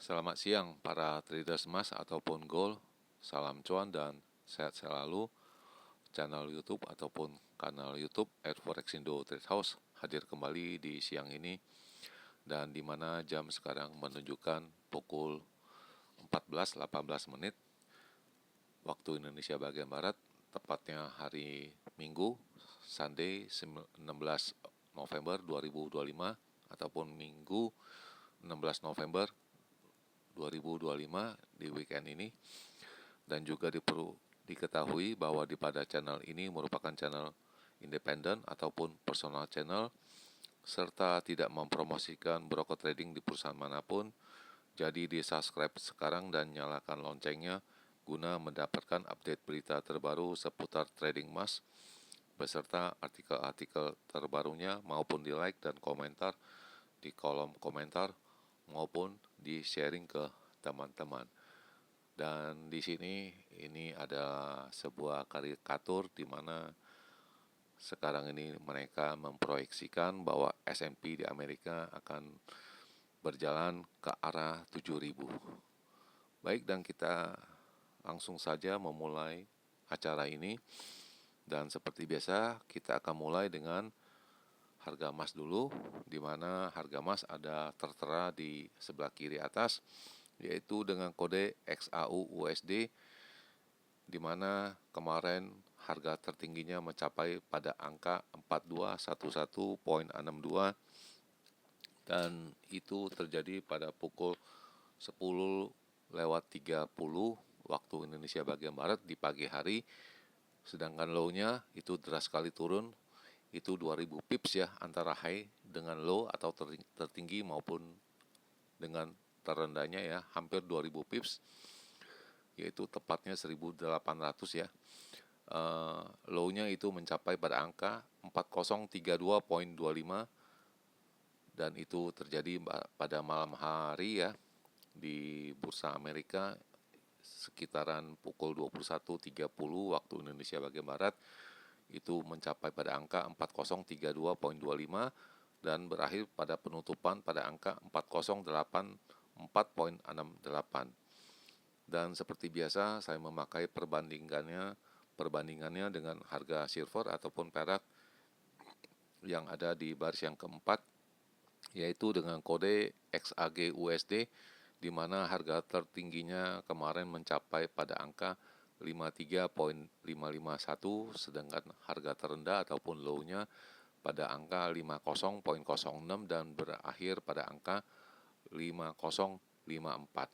Selamat siang para traders emas ataupun gold. Salam cuan dan sehat selalu. Channel YouTube ataupun kanal YouTube @forexindo Trade House hadir kembali di siang ini, dan di mana jam sekarang menunjukkan pukul 14.18 waktu Indonesia bagian barat, tepatnya hari Minggu, Sunday 16 November 2025 ataupun Minggu 16 November 2025 di weekend ini. Dan juga perlu diketahui bahwa pada channel ini merupakan channel independen ataupun personal channel, serta tidak mempromosikan broker trading di perusahaan manapun. Jadi di subscribe sekarang dan nyalakan loncengnya guna mendapatkan update berita terbaru seputar trading emas beserta artikel-artikel terbarunya, maupun di like dan komentar di kolom komentar maupun di sharing ke teman-teman. Dan di sini ini ada sebuah karikatur di mana sekarang ini mereka memproyeksikan bahwa S&P di Amerika akan berjalan ke arah 7.000. Baik, dan kita langsung saja memulai acara ini. Dan seperti biasa kita akan mulai dengan harga emas dulu, di mana harga emas ada tertera di sebelah kiri atas, yaitu dengan kode XAU USD, di mana kemarin harga tertingginya mencapai pada angka 4211.62, dan itu terjadi pada pukul 10:30 waktu Indonesia bagian barat di pagi hari. Sedangkan low-nya itu deras sekali turun, itu 2000 pips ya, antara high dengan low atau tertinggi maupun dengan terendahnya ya, hampir 2000 pips, yaitu tepatnya 1800 ya. Low-nya itu mencapai pada angka 4032.25, dan itu terjadi pada malam hari ya di Bursa Amerika sekitaran pukul 21.30 waktu Indonesia bagian barat. Itu mencapai pada angka 4032.25 dan berakhir pada penutupan pada angka 4084.68. Dan seperti biasa saya memakai perbandingannya dengan harga silver ataupun perak yang ada di baris yang keempat, yaitu dengan kode XAG USD, di mana harga tertingginya kemarin mencapai pada angka 53.551, sedangkan harga terendah ataupun low-nya pada angka 50.06 dan berakhir pada angka 5054.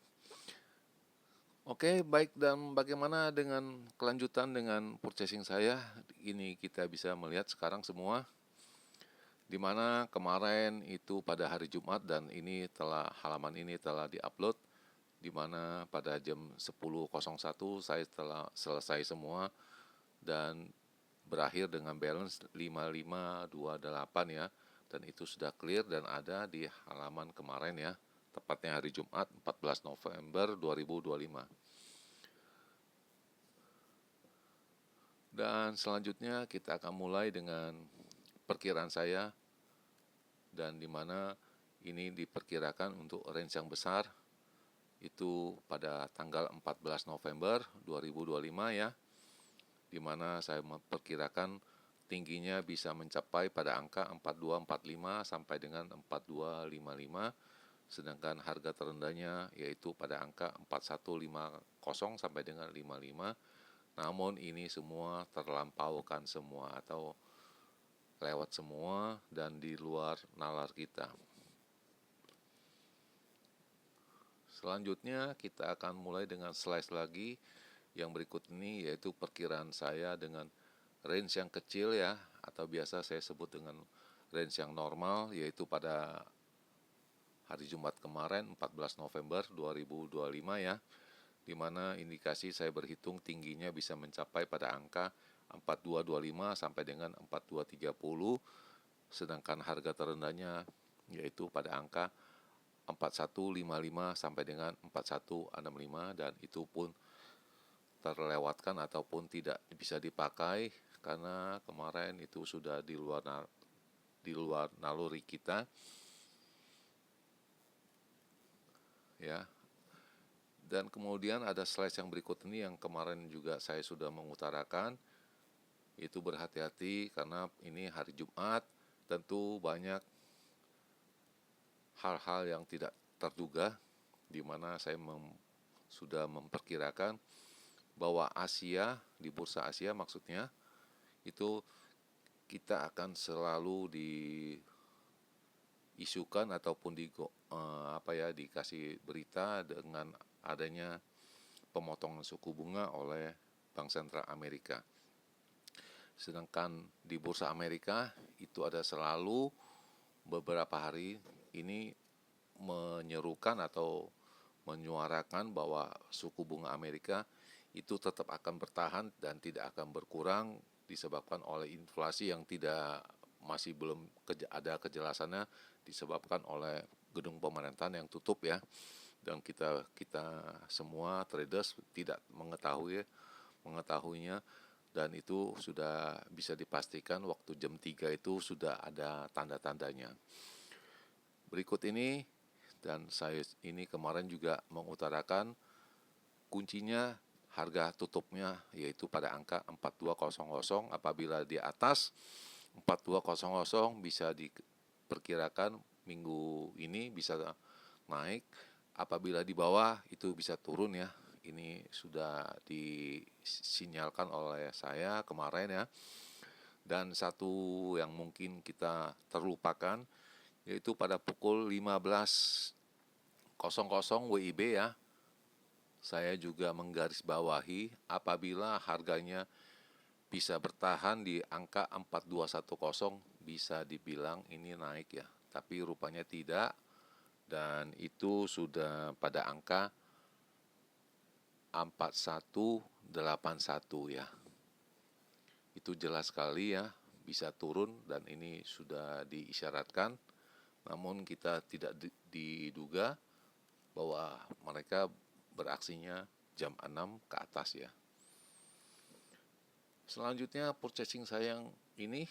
Oke, baik, dan bagaimana dengan kelanjutan dengan purchasing saya? Ini kita bisa melihat sekarang semua, di mana kemarin itu pada hari Jumat, dan halaman ini telah diupload, di mana pada jam 10.01 saya telah selesai semua dan berakhir dengan balance 5528 ya, dan itu sudah clear dan ada di halaman kemarin ya, tepatnya hari Jumat 14 November 2025. Dan selanjutnya kita akan mulai dengan perkiraan saya, dan di mana ini diperkirakan untuk range yang besar itu pada tanggal 14 November 2025 ya, di mana saya memperkirakan tingginya bisa mencapai pada angka 4245 sampai dengan 4255, sedangkan harga terendahnya yaitu pada angka 4150 sampai dengan 55. Namun ini semua terlampaukan semua atau lewat semua dan di luar nalar kita. Selanjutnya kita akan mulai dengan slide lagi yang berikut ini, yaitu perkiraan saya dengan range yang kecil ya, atau biasa saya sebut dengan range yang normal, yaitu pada hari Jumat kemarin 14 November 2025 ya, di mana indikasi saya berhitung tingginya bisa mencapai pada angka 4225 sampai dengan 4230, sedangkan harga terendahnya yaitu pada angka 4155 sampai dengan 4165, dan itu pun terlewatkan ataupun tidak bisa dipakai karena kemarin itu sudah di luar naluri kita ya, Dan kemudian ada slide yang berikut ini yang kemarin juga saya sudah mengutarakan, itu berhati-hati karena ini hari Jumat, tentu banyak hal-hal yang tidak terduga, di mana saya sudah memperkirakan bahwa Asia, di bursa Asia maksudnya, itu kita akan selalu diisukan ataupun dikasih berita dengan adanya pemotongan suku bunga oleh Bank Sentral Amerika. Sedangkan di bursa Amerika itu ada selalu beberapa hari ini menyerukan atau menyuarakan bahwa suku bunga Amerika itu tetap akan bertahan dan tidak akan berkurang disebabkan oleh inflasi yang masih belum ada kejelasannya, disebabkan oleh gedung pemerintahan yang tutup ya. Dan kita semua traders tidak mengetahuinya, dan itu sudah bisa dipastikan waktu jam 3 itu sudah ada tanda-tandanya. Berikut ini, dan saya ini kemarin juga mengutarakan kuncinya harga tutupnya yaitu pada angka 4200. Apabila di atas 4200 bisa diperkirakan minggu ini bisa naik, apabila di bawah itu bisa turun ya. Ini sudah disinyalkan oleh saya kemarin ya. Dan satu yang mungkin kita terlupakan yaitu pada pukul 15.00 WIB ya, saya juga menggarisbawahi apabila harganya bisa bertahan di angka 4210 bisa dibilang ini naik ya, tapi rupanya tidak, dan itu sudah pada angka 4181 ya. Itu jelas sekali ya, bisa turun dan ini sudah diisyaratkan. Namun kita tidak diduga bahwa mereka beraksinya jam 6 ke atas ya. Selanjutnya purchasing saya yang ini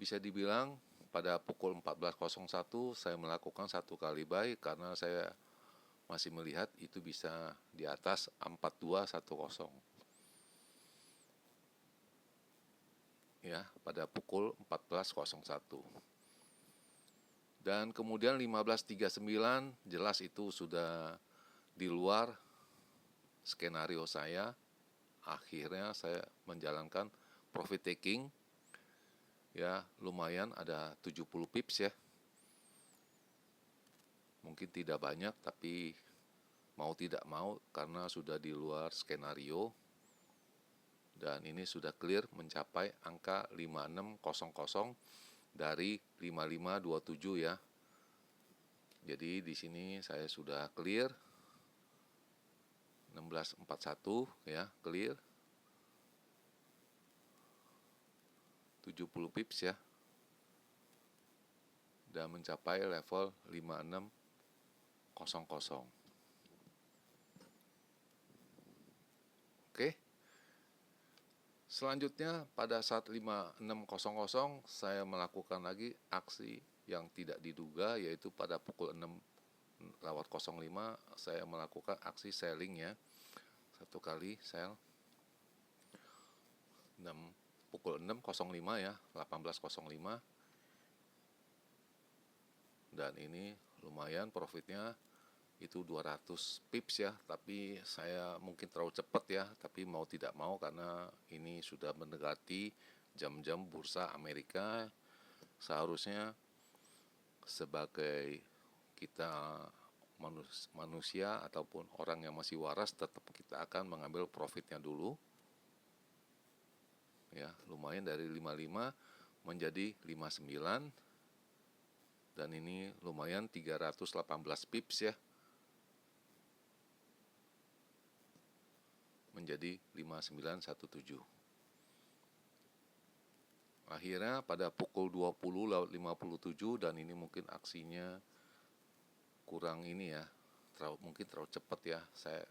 bisa dibilang pada pukul 14.01 saya melakukan satu kali buy karena saya masih melihat itu bisa di atas 4210. Ya, pada pukul 14.01. Dan kemudian 15.39 jelas itu sudah di luar skenario saya. Akhirnya saya menjalankan profit taking. Ya, lumayan ada 70 pips ya. Mungkin tidak banyak tapi mau tidak mau karena sudah di luar skenario. Dan ini sudah clear mencapai angka 5600 dari 5527 ya. Jadi di sini saya sudah clear 1641 ya, clear 70 pips ya, dan mencapai level 5600. Oke. Selanjutnya pada saat 5600 saya melakukan lagi aksi yang tidak diduga, yaitu pada pukul 6:05 saya melakukan aksi selling ya. Satu kali sell pukul 6.05 ya, 18.05, dan ini lumayan profitnya itu 200 pips ya, tapi saya mungkin terlalu cepat ya, tapi mau tidak mau karena ini sudah mendekati jam-jam bursa Amerika, seharusnya sebagai kita manusia ataupun orang yang masih waras tetap kita akan mengambil profitnya dulu ya. Lumayan dari 55 menjadi 59, dan ini lumayan 318 pips ya, menjadi 5917. Akhirnya pada pukul 20:57, dan ini mungkin aksinya kurang ini ya, mungkin terlalu cepat ya, saya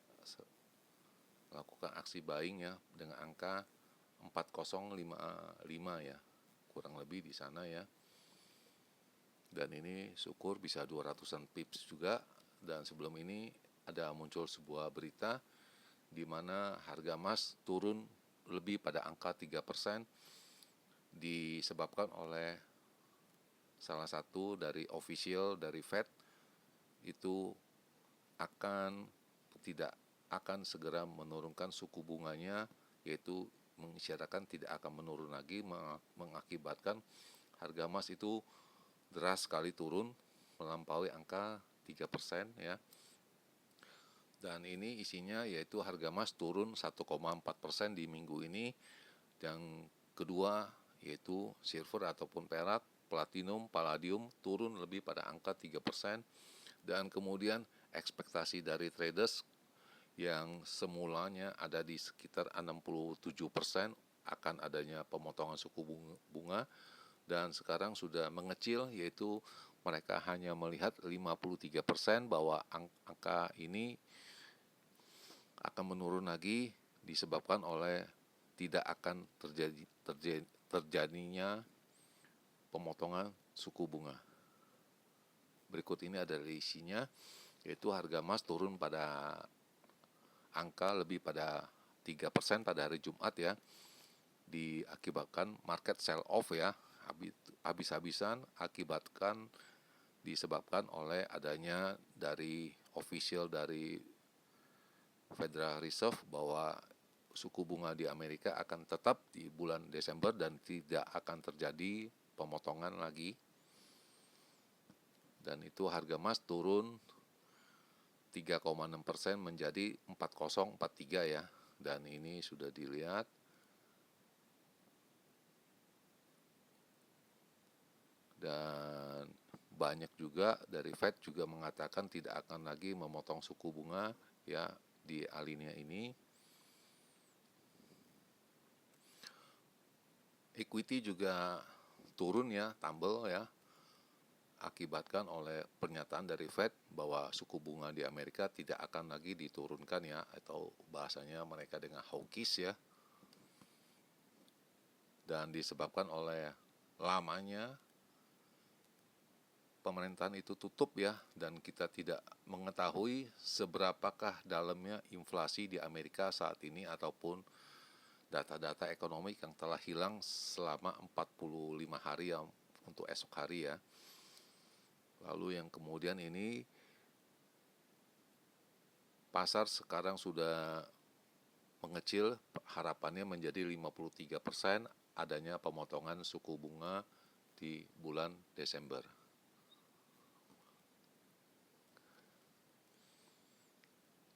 lakukan aksi buying ya dengan angka 4055 ya, kurang lebih di sana ya. Dan ini syukur bisa 200-an pips juga, dan sebelum ini ada muncul sebuah berita di mana harga emas turun lebih pada angka 3% disebabkan oleh salah satu dari official dari Fed itu tidak akan segera menurunkan suku bunganya, yaitu mengisyaratkan tidak akan menurun lagi, mengakibatkan harga emas itu deras sekali turun melampaui angka 3% ya. Dan ini isinya yaitu harga emas turun 1,4% di minggu ini. Yang kedua yaitu silver ataupun perak, platinum, palladium turun lebih pada angka 3%. Dan kemudian ekspektasi dari traders yang semulanya ada di sekitar 67% akan adanya pemotongan suku bunga dan sekarang sudah mengecil, yaitu mereka hanya melihat 53% bahwa angka ini akan menurun lagi disebabkan oleh tidak akan terjadinya pemotongan suku bunga. Berikut ini adalah isinya, yaitu harga emas turun pada angka lebih pada 3% pada hari Jumat ya, diakibatkan market sell off ya, habis-habisan disebabkan oleh adanya dari official dari Federal Reserve bahwa suku bunga di Amerika akan tetap di bulan Desember dan tidak akan terjadi pemotongan lagi. Dan itu harga emas turun 3,6% menjadi 4043 ya. Dan ini sudah dilihat. Dan banyak juga dari Fed juga mengatakan tidak akan lagi memotong suku bunga ya di alinea ini. Equity juga turun ya, tumble ya, akibatkan oleh pernyataan dari Fed bahwa suku bunga di Amerika tidak akan lagi diturunkan ya, atau bahasanya mereka dengan hawkish ya. Dan disebabkan oleh lamanya pemerintahan itu tutup ya, dan kita tidak mengetahui seberapakah dalamnya inflasi di Amerika saat ini ataupun data-data ekonomi yang telah hilang selama 45 hari ya, untuk esok hari ya. Lalu yang kemudian ini pasar sekarang sudah mengecil harapannya menjadi 53% adanya pemotongan suku bunga di bulan Desember.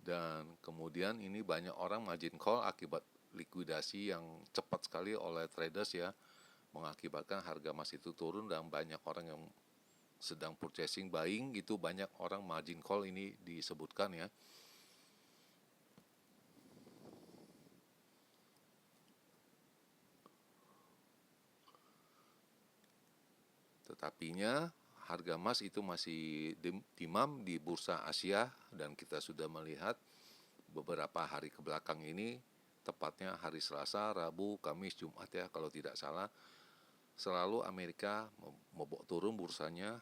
Dan kemudian ini banyak orang margin call akibat likuidasi yang cepat sekali oleh traders ya, mengakibatkan harga emas itu turun dan banyak orang yang sedang purchasing buying gitu, banyak orang margin call ini disebutkan ya. Tetapinya harga emas itu masih demam di bursa Asia, dan kita sudah melihat beberapa hari ke belakang ini, tepatnya hari Selasa, Rabu, Kamis, Jumat ya kalau tidak salah, selalu Amerika membobok turun bursanya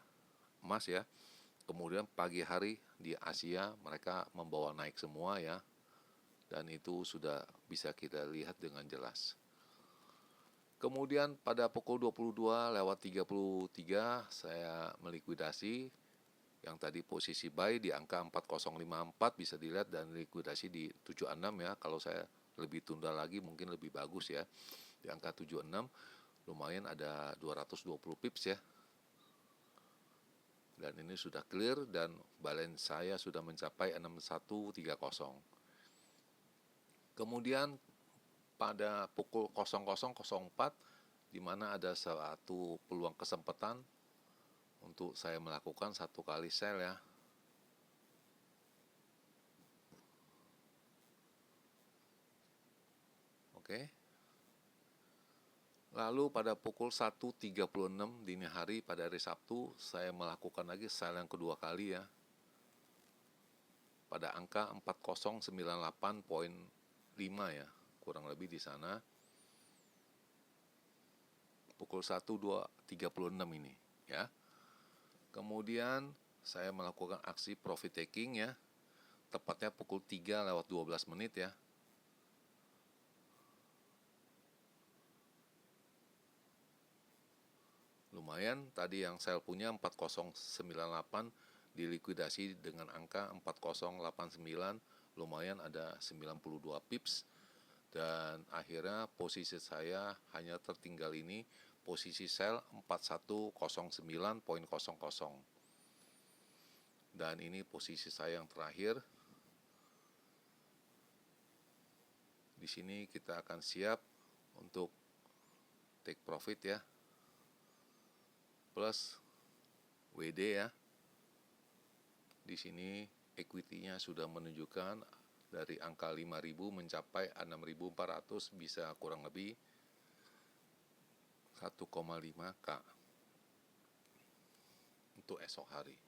emas ya. Kemudian pagi hari di Asia mereka membawa naik semua ya, dan itu sudah bisa kita lihat dengan jelas. Kemudian pada pukul 22:33 saya melikuidasi yang tadi posisi buy di angka 4054 bisa dilihat, dan likuidasi di 76 ya. Kalau saya lebih tunda lagi mungkin lebih bagus ya. Di angka 76 lumayan ada 220 pips ya. Dan ini sudah clear dan balance saya sudah mencapai 6130. Kemudian pada pukul 00.04 di mana ada suatu peluang kesempatan untuk saya melakukan satu kali sell ya. Oke. Lalu pada pukul 1.36 dini hari pada hari Sabtu saya melakukan lagi sell yang kedua kali ya. Pada angka 4098.5 ya, kurang lebih di sana. Pukul 1.36 ini ya. Kemudian saya melakukan aksi profit taking ya. tepatnya pukul 3:12 ya. Lumayan, tadi yang sell punya 4098 dilikuidasi dengan angka 4089, lumayan ada 92 pips. Dan akhirnya posisi saya hanya tertinggal ini, posisi sell 4109.00. Dan ini posisi saya yang terakhir. Di sini kita akan siap untuk take profit ya. Plus WD ya. Di sini equity-nya sudah menunjukkan dari angka 5.000 mencapai 6.400, bisa kurang lebih 1,5K untuk esok hari.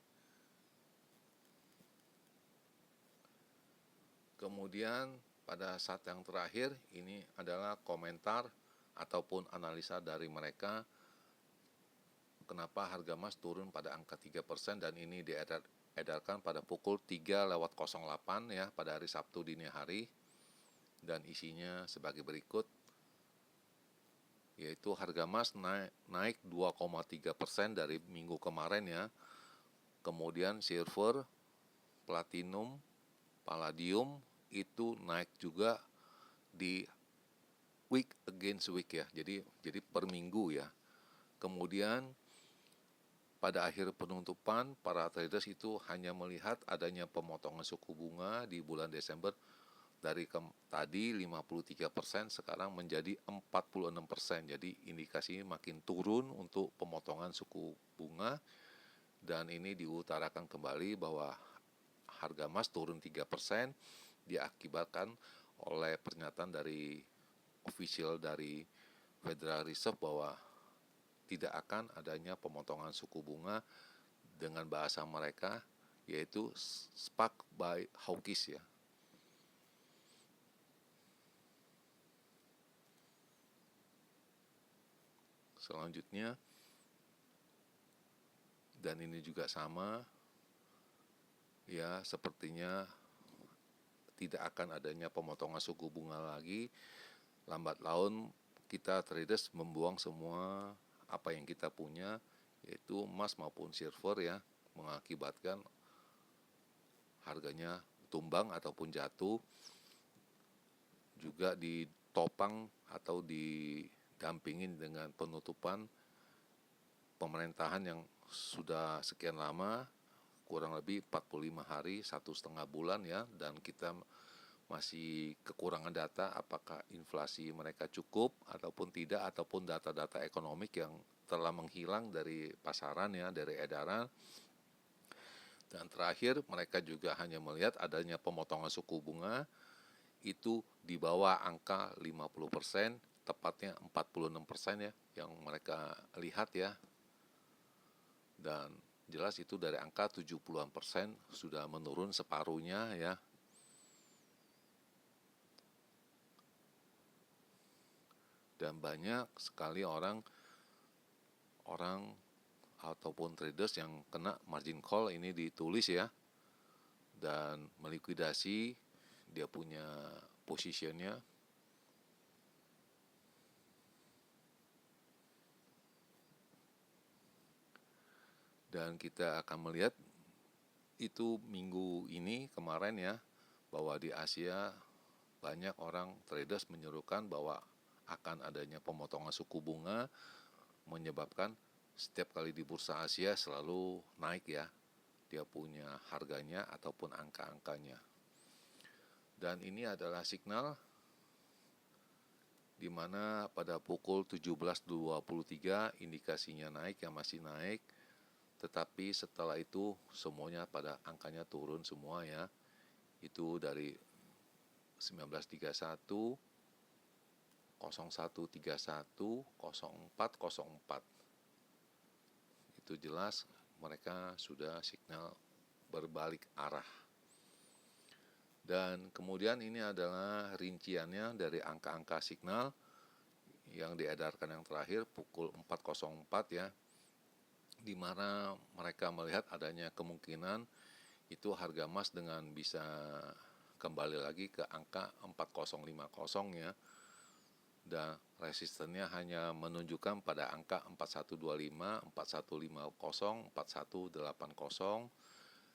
Kemudian pada saat yang terakhir ini adalah komentar ataupun analisa dari mereka kenapa harga emas turun pada angka 3%, dan ini diedarkan pada pukul 3:08 ya pada hari Sabtu dini hari. Dan isinya sebagai berikut, yaitu harga emas naik 2,3% dari minggu kemarin ya. Kemudian silver, platinum, palladium itu naik juga di week against week ya. Jadi per minggu ya. Kemudian pada akhir penutupan, para traders itu hanya melihat adanya pemotongan suku bunga di bulan Desember dari tadi 53%, sekarang menjadi 46%. Jadi indikasi makin turun untuk pemotongan suku bunga. Dan ini diutarakan kembali bahwa harga emas turun 3% diakibatkan oleh pernyataan dari official dari Federal Reserve bahwa tidak akan adanya pemotongan suku bunga, dengan bahasa mereka yaitu spark by hawkish ya. Selanjutnya, dan ini juga sama ya, sepertinya tidak akan adanya pemotongan suku bunga lagi. Lambat laun kita traders membuang semua apa yang kita punya, yaitu emas maupun silver ya, mengakibatkan harganya tumbang ataupun jatuh. Juga ditopang atau didampingin dengan penutupan pemerintahan yang sudah sekian lama, kurang lebih 45 hari, 1,5 bulan ya, dan kita masih kekurangan data apakah inflasi mereka cukup ataupun tidak, ataupun data-data ekonomik yang telah menghilang dari pasaran ya, dari edaran. Dan terakhir, mereka juga hanya melihat adanya pemotongan suku bunga itu di bawah angka 50%, tepatnya 46% ya yang mereka lihat ya. Dan jelas itu dari angka 70-an% sudah menurun separuhnya ya. Dan banyak sekali orang ataupun traders yang kena margin call, ini ditulis ya, dan melikuidasi dia punya positionnya. Dan kita akan melihat itu minggu ini kemarin ya, bahwa di Asia banyak orang traders menyerukan bahwa akan adanya pemotongan suku bunga, menyebabkan setiap kali di bursa Asia selalu naik ya, dia punya harganya ataupun angka-angkanya. Dan ini adalah signal di mana pada pukul 17.23 indikasinya naik, yang masih naik, tetapi setelah itu semuanya pada angkanya turun semua ya. Itu dari 1931, 0131, 0404. Itu jelas mereka sudah signal berbalik arah. Dan kemudian ini adalah rinciannya dari angka-angka signal yang diedarkan yang terakhir pukul 4.04 ya, di mana mereka melihat adanya kemungkinan itu harga emas dengan bisa kembali lagi ke angka 4050 ya, dan resistennya hanya menunjukkan pada angka 4125, 4150, 4180,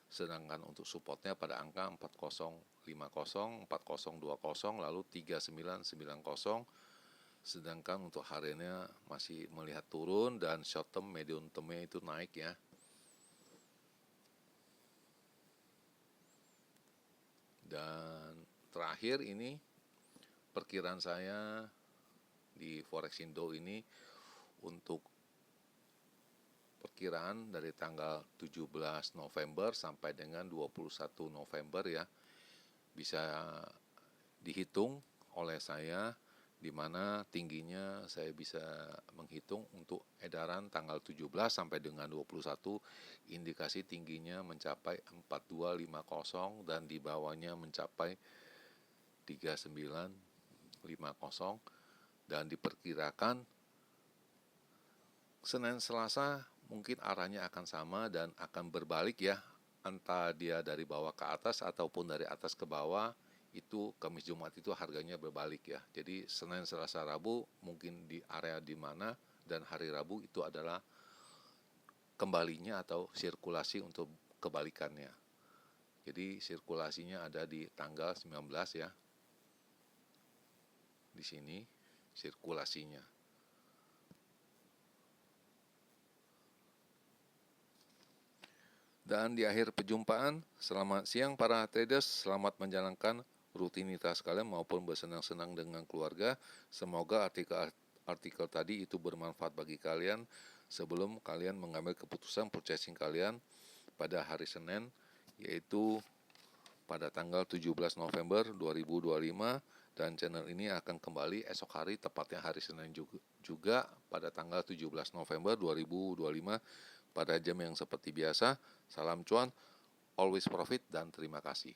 sedangkan untuk supportnya pada angka 4050, 4020, lalu 3990. Sedangkan untuk hariannya masih melihat turun dan short term, medium termnya itu naik ya. Dan terakhir ini perkiraan saya di Forex Indo ini untuk perkiraan dari tanggal 17 November sampai dengan 21 November ya, bisa dihitung oleh saya, di mana tingginya saya bisa menghitung untuk edaran tanggal 17 sampai dengan 21, indikasi tingginya mencapai 4250 dan di bawahnya mencapai 3950, dan diperkirakan Senin Selasa mungkin arahnya akan sama dan akan berbalik ya, entah dia dari bawah ke atas ataupun dari atas ke bawah. Itu Kamis Jumat itu harganya berbalik ya. Jadi Senin Selasa Rabu mungkin di area di mana, dan hari Rabu itu adalah kembalinya atau sirkulasi untuk kebalikannya. Jadi sirkulasinya ada di tanggal 19 ya. Di sini sirkulasinya. Dan di akhir perjumpaan, selamat siang para traders, selamat menjalankan rutinitas kalian maupun bersenang-senang dengan keluarga. Semoga artikel tadi itu bermanfaat bagi kalian sebelum kalian mengambil keputusan purchasing kalian pada hari Senin, yaitu pada tanggal 17 November 2025, dan channel ini akan kembali esok hari, tepatnya hari Senin juga pada tanggal 17 November 2025 pada jam yang seperti biasa. Salam cuan, always profit, dan terima kasih.